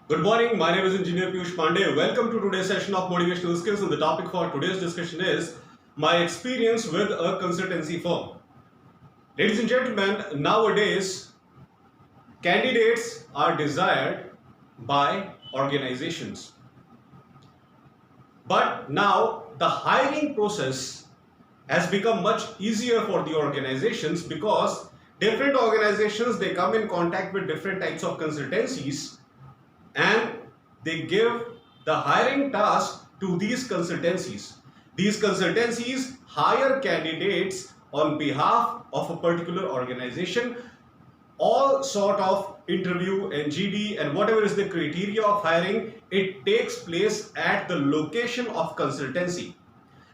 Good morning, my name is Engineer Piyush Pandey. Welcome to today's session of Motivational Skills, and the topic for today's discussion is my experience with a consultancy firm. Ladies and gentlemen, nowadays candidates are desired by organizations. But now the hiring process has become much easier for the organizations because different organizations they come in contact with different types of consultancies and they give the hiring task to these consultancies. These consultancies hire candidates on behalf of a particular organization. All sort of interview and GD and whatever is the criteria of hiring, it takes place at the location of consultancy.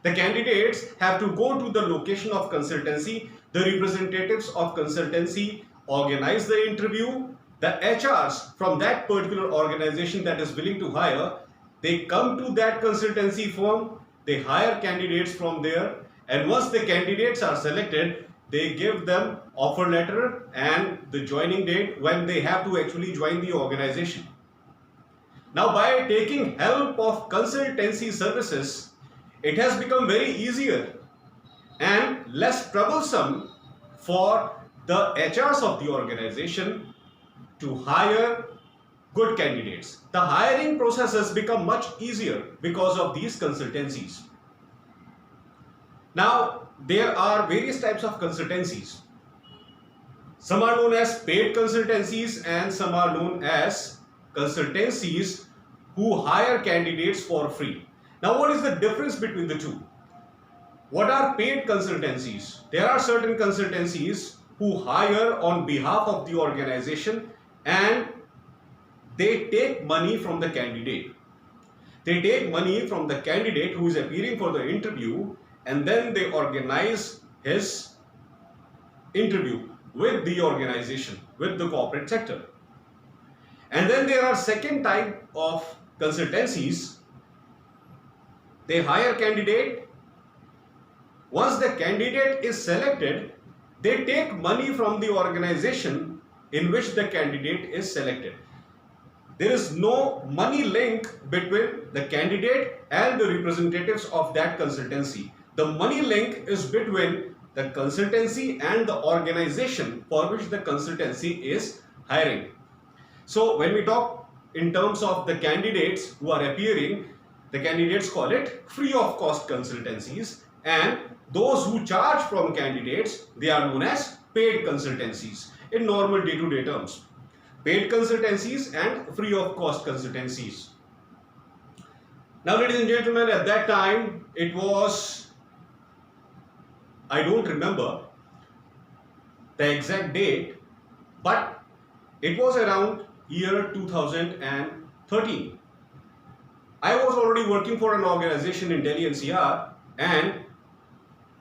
The candidates have to go to the location of consultancy. The representatives of consultancy organize the interview. The HRs from that particular organization that is willing to hire, they come to that consultancy firm, they hire candidates from there, and once the candidates are selected, they give them offer letter and the joining date when they have to actually join the organization. Now, by taking help of consultancy services, it has become very easier and less troublesome for the HRs of the organization to hire good candidates. The hiring process has become much easier because of these consultancies. Now, there are various types of consultancies. Some are known as paid consultancies and some are known as consultancies who hire candidates for free. Now, what is the difference between the two? What are paid consultancies? There are certain consultancies who hire on behalf of the organization and they take money from the candidate. They take money from the candidate who is appearing for the interview and then they organize his interview with the organization, with the corporate sector. And then there are second type of consultancies. They hire candidate. Once the candidate is selected, they take money from the organization in which the candidate is selected. There is no money link between the candidate and the representatives of that consultancy. The money link is between the consultancy and the organization for which the consultancy is hiring. So when we talk in terms of the candidates who are appearing, the candidates call it free of cost consultancies, and those who charge from candidates, they are known as paid consultancies in normal day-to-day terms. Paid consultancies and free of cost consultancies. Now, ladies and gentlemen, at that time it was, I don't remember the exact date, but it was around year 2013. I was already working for an organization in Delhi NCR and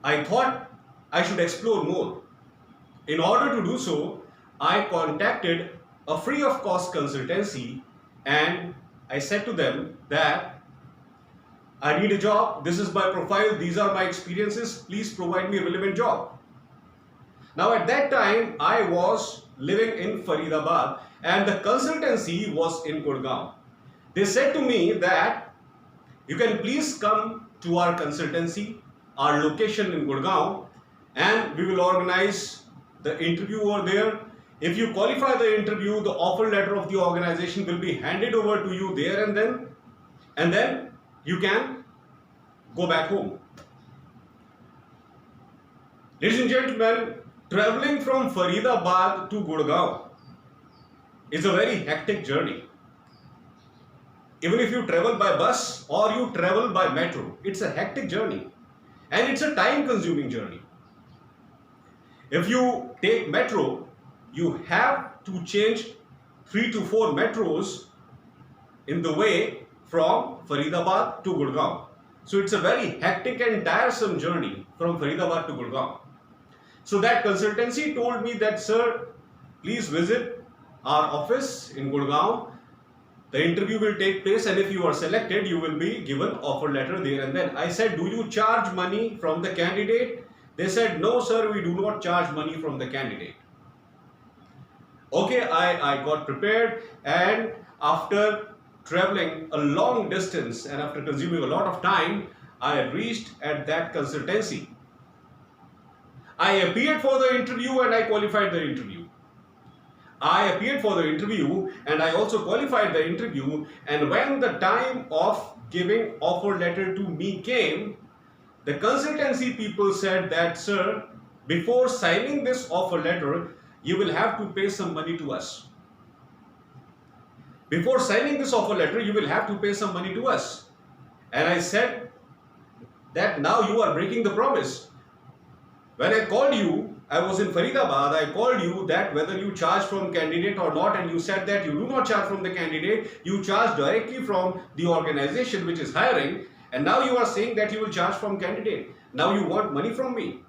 I thought I should explore more. In order to do so, I contacted a free of cost consultancy and I said to them that I need a job, this is my profile, these are my experiences, please provide me a relevant job. Now at that time I was living in Faridabad and the consultancy was in Gurgaon. They said to me that you can please come to our consultancy, our location in Gurgaon, and we will organize the interview over there. If you qualify the interview, the offer letter of the organization will be handed over to you there and then you can go back home. Ladies and gentlemen, traveling from Faridabad to Gurgaon is a very hectic journey. Even if you travel by bus or you travel by metro, it's a hectic journey and it's a time-consuming journey. If you take metro, you have to change 3 to 4 metros in the way from Faridabad to Gurgaon. So it's a very hectic and tiresome journey from Faridabad to Gurgaon. So that consultancy told me that, sir, please visit our office in Gurgaon. The interview will take place and if you are selected, you will be given offer letter there and then. I said, do you charge money from the candidate? They said, no sir, we do not charge money from the candidate. Okay, I got prepared, and after traveling a long distance and after consuming a lot of time, I reached at that consultancy. I appeared for the interview and I qualified the interview. I appeared for the interview and I also qualified the interview, and when the time of giving offer letter to me came, the consultancy people said that, sir, before signing this offer letter, you will have to pay some money to us. Before signing this offer letter, you will have to pay some money to us. And I said that now you are breaking the promise. When I called you, I was in Faridabad, I called you that whether you charge from candidate or not, and you said that you do not charge from the candidate, you charge directly from the organization which is hiring, and now you are saying that you will charge from candidate. Now you want money from me.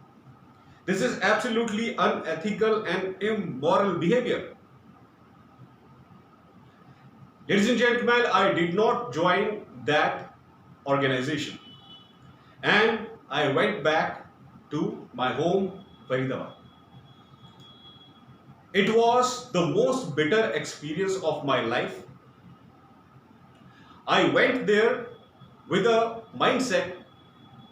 This is absolutely unethical and immoral behavior. Ladies and gentlemen, I did not join that organization, and I went back to my home, Faridabad. It was the most bitter experience of my life. I went there with a mindset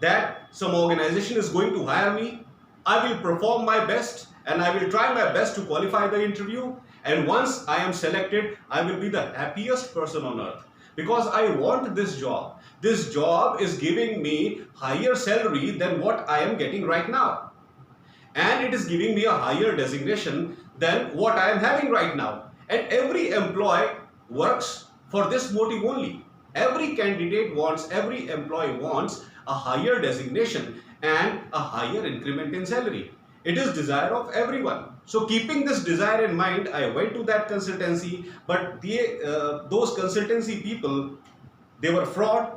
that some organization is going to hire me. I will perform my best and I will try my best to qualify the interview. And once I am selected, I will be the happiest person on earth because I want this job. This job is giving me higher salary than what I am getting right now. And it is giving me a higher designation than what I am having right now. And every employee works for this motive only. Every candidate wants, every employee wants a higher designation and a higher increment in salary. It is desire of everyone. So keeping this desire in mind, I went to that consultancy, but those consultancy people, they were fraud.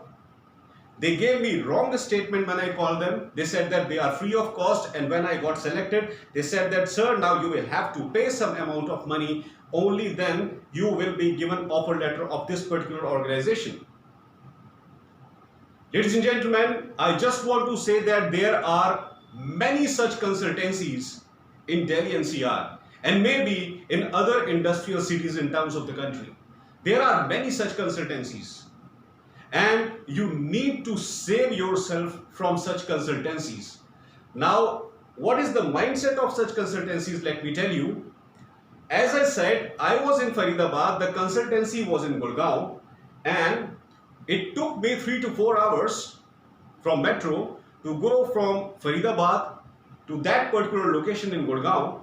They gave me wrong statement when I called them. They said that they are free of cost, and when I got selected, they said that, sir, now you will have to pay some amount of money, only then you will be given offer letter of this particular organization. Ladies and gentlemen, I just want to say that there are many such consultancies in Delhi NCR and maybe in other industrial cities in towns of the country. There are many such consultancies, and you need to save yourself from such consultancies. Now, what is the mindset of such consultancies? Let me tell you. As I said, I was in Faridabad, the consultancy was in Gurgaon, and it took me 3 to 4 hours from metro to go from Faridabad to that particular location in Gurgaon.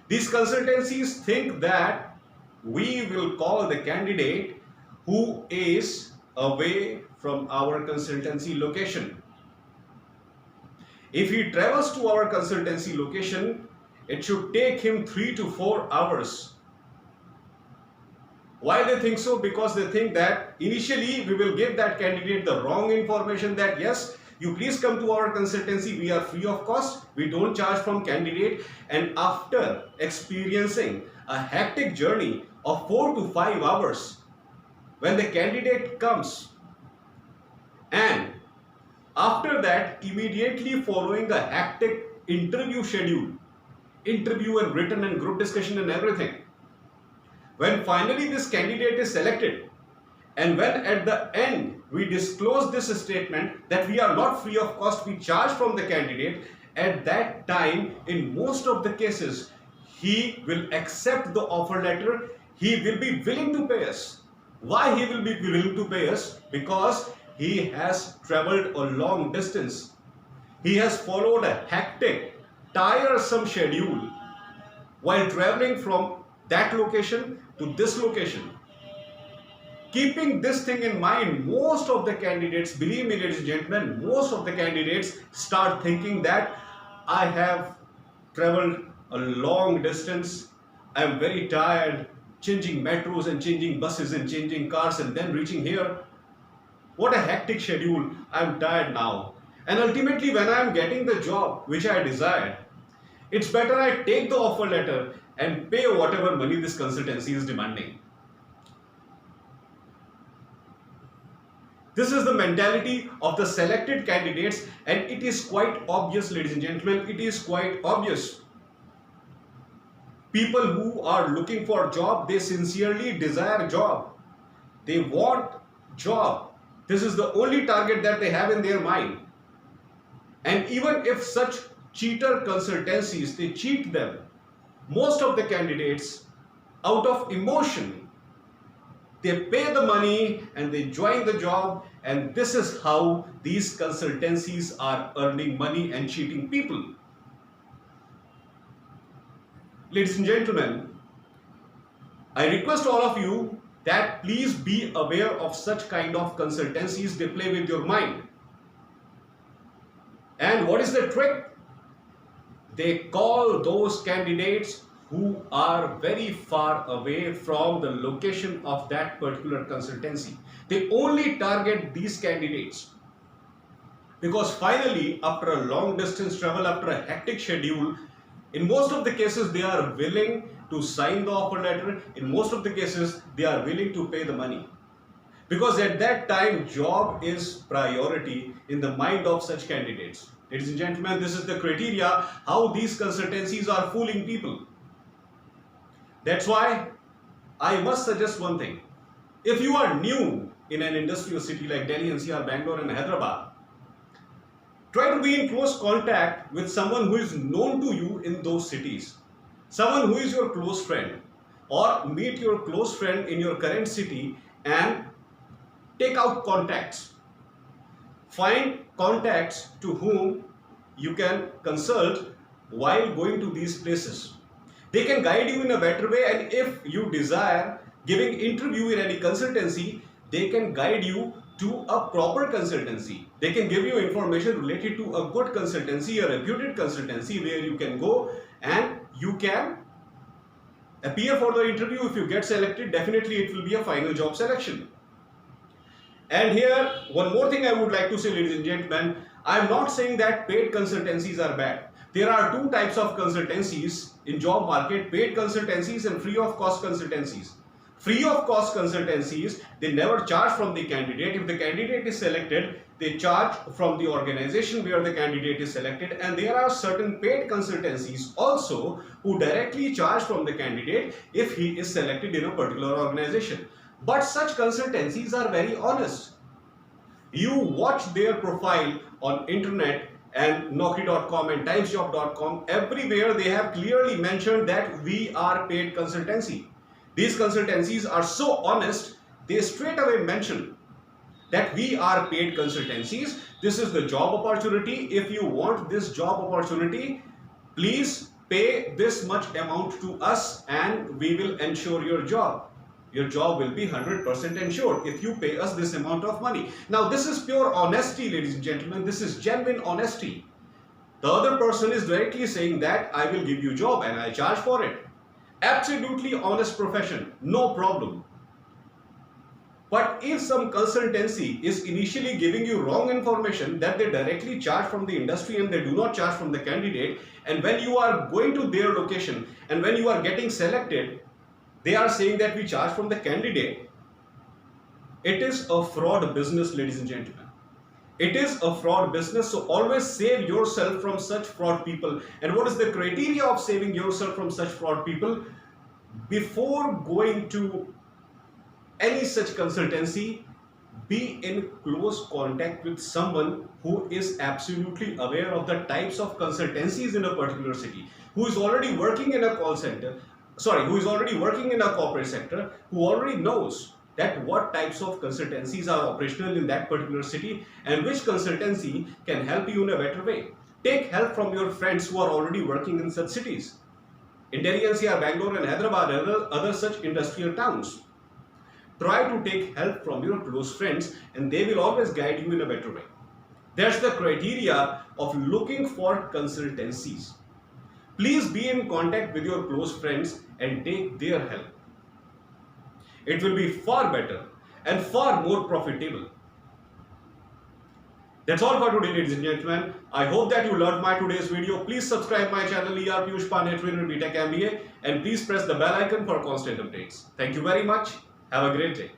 These consultancies think that we will call the candidate who is away from our consultancy location. If he travels to our consultancy location, it should take him 3 to 4 hours. Why they think so? Because they think that initially we will give that candidate the wrong information that yes, you please come to our consultancy, we are free of cost, we don't charge from candidate. And after experiencing a hectic journey of 4 to 5 hours, when the candidate comes, and after that, immediately following the hectic interview schedule, interview and written and group discussion and everything, when finally this candidate is selected, and when at the end we disclose this statement that we are not free of cost, we charge from the candidate, at that time, in most of the cases, he will accept the offer letter, he will be willing to pay us. Why he will be willing to pay us? Because he has traveled a long distance. He has followed a hectic, tiresome schedule while traveling from that location to this location. Keeping this thing in mind, most of the candidates, believe me ladies and gentlemen, most of the candidates start thinking that I have traveled a long distance, I am very tired, changing metros and changing buses and changing cars and then reaching here. What a hectic schedule, I am tired now. And ultimately when I am getting the job which I desired, it's better I take the offer letter and pay whatever money this consultancy is demanding. This is the mentality of the selected candidates, and it is quite obvious, ladies and gentlemen, it is quite obvious. People who are looking for job, they sincerely desire job. They want job. This is the only target that they have in their mind. And even if such cheater consultancies, they cheat them, most of the candidates, out of emotion, they pay the money and they join the job, and this is how these consultancies are earning money and cheating people. Ladies and gentlemen, I request all of you that please be aware of such kind of consultancies. They play with your mind. And what is the trick? They call those candidates who are very far away from the location of that particular consultancy. They only target these candidates because finally, after a long distance travel, after a hectic schedule, in most of the cases they are willing to sign the offer letter. In most of the cases they are willing to pay the money, because at that time job is priority in the mind of such candidates. Ladies and gentlemen, this is the criteria how these consultancies are fooling people. That's why I must suggest one thing. If you are new in an industrial city like Delhi, NCR, Bangalore and Hyderabad, try to be in close contact with someone who is known to you in those cities. Someone who is your close friend, or meet your close friend in your current city and take out contacts. Find contacts to whom you can consult while going to these places. They can guide you in a better way, and if you desire giving interview in any consultancy, they can guide you to a proper consultancy. They can give you information related to a good consultancy, a reputed consultancy where you can go and you can appear for the interview. If you get selected, definitely it will be a final job selection. And here, one more thing I would like to say, ladies and gentlemen, I am not saying that paid consultancies are bad. There are two types of consultancies in job market: paid consultancies and free of cost consultancies. Free of cost consultancies, they never charge from the candidate. If the candidate is selected, they charge from the organization where the candidate is selected. And there are certain paid consultancies also who directly charge from the candidate if he is selected in a particular organization. But such consultancies are very honest. You watch their profile on internet and Naukri.com and timesjob.com, everywhere they have clearly mentioned that we are paid consultancy. These consultancies are so honest, they straight away mention that we are paid consultancies. This is the job opportunity. If you want this job opportunity, please pay this much amount to us and we will ensure your job. Your job will be 100% ensured if you pay us this amount of money. Now, this is pure honesty, ladies and gentlemen. This is genuine honesty. The other person is directly saying that I will give you job and I charge for it. Absolutely honest profession, no problem. But if some consultancy is initially giving you wrong information that they directly charge from the industry and they do not charge from the candidate, and when you are going to their location and when you are getting selected, they are saying that we charge from the candidate, it is a fraud business, ladies and gentlemen. It is a fraud business, so always save yourself from such fraud people. And what is the criteria of saving yourself from such fraud people? Before going to any such consultancy, be in close contact with someone who is absolutely aware of the types of consultancies in a particular city, who is already working in a call center, who is already working in a corporate sector, who already knows that what types of consultancies are operational in that particular city and which consultancy can help you in a better way. Take help from your friends who are already working in such cities. In Delhi, NCR, Bangalore and Hyderabad and other such industrial towns. Try to take help from your close friends and they will always guide you in a better way. That's the criteria of looking for consultancies. Please be in contact with your close friends and take their help. It will be far better and far more profitable. That's all for today, ladies and gentlemen. I hope that you loved my today's video. Please subscribe my channel ER Piyush Pandey, Trainer BTech MBA, and please press the bell icon for constant updates. Thank you very much. Have a great day.